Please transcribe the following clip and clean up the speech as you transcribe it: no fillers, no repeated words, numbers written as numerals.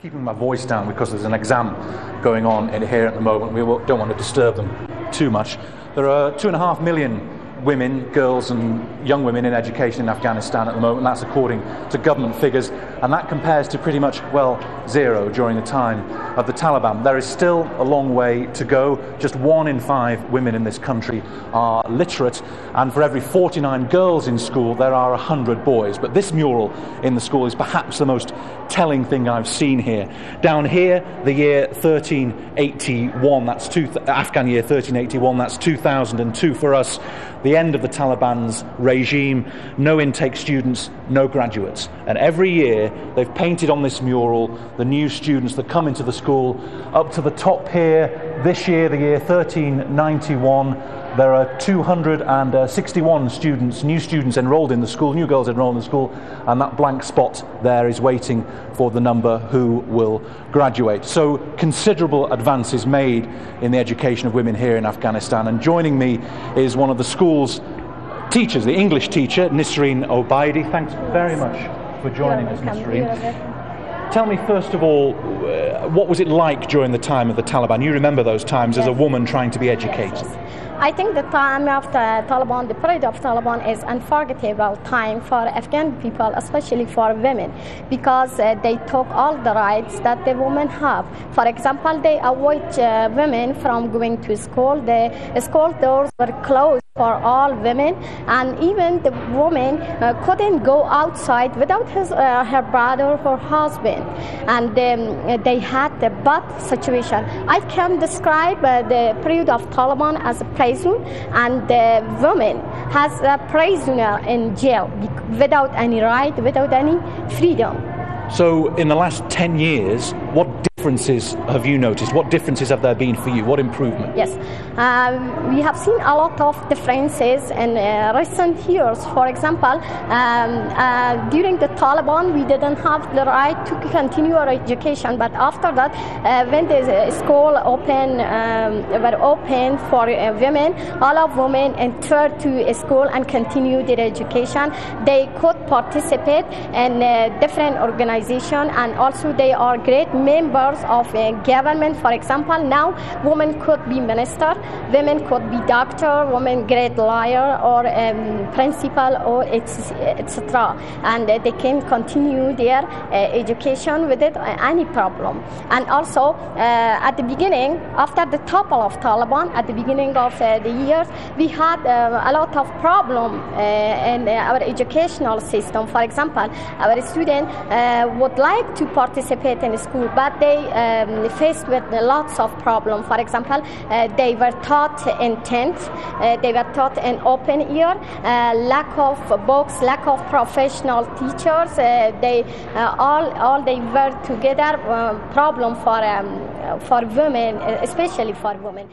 keeping my voice down because there's an exam going on here at the moment. We don't want to disturb them too much. There are 2.5 million women, girls and young women in education in Afghanistan at the moment. That's according to government figures, and that compares to pretty much, well, zero during the time of the Taliban. There is still a long way to go. Just 1 in 5 women in this country are literate, and for every 49 girls in school there are 100 boys. But this mural in the school is perhaps the most telling thing I've seen here. Down here, the year 1381, that's Afghan year 1381, that's 2002 for us. The end of the Taliban's regime, no intake students, no graduates. And every year they've painted on this mural the new students that come into the school. Up to the top here, this year, the year 1391, there are 261 students, new students enrolled in the school, new girls enrolled in the school, and that blank spot there is waiting for the number who will graduate. So considerable advances made in the education of women here in Afghanistan. And joining me is one of the school's teachers, the English teacher, Nasrin Obaidi. Thanks very much for joining us, Nasrin. Tell me, first of all, what was it like during the time of the Taliban? You remember those times as a woman trying to be educated. Yes. I think the time of the Taliban, the period of Taliban, is unforgettable time for Afghan people, especially for women, because they took all the rights that the women have. For example, they avoid women from going to school. The school doors were closed for all women, and even the woman couldn't go outside without her brother or husband, and they had a bad situation. I can describe the period of Taliban as a prison, and the woman has a prisoner in jail without any right, without any freedom. So in the last 10 years, what differences have you noticed? What differences have there been for you? What improvement? Yes, we have seen a lot of differences in recent years. For example, during the Taliban, we didn't have the right to continue our education, but after that, when the school were open for women, all of women entered to a school and continued their education. They could participate in different organizations, and also they are great members of a government. For example, now women could be minister, women could be doctor, women great lawyer or principal or etc. And they can continue their education without any problem. And also at the beginning, after the topple of Taliban, at the beginning of the years, we had a lot of problem in our educational system. For example, our students would like to participate in school, but they faced with lots of problems. For example, they were taught in tents, they were taught in open air, lack of books, lack of professional teachers. They were together problem for women, especially for women.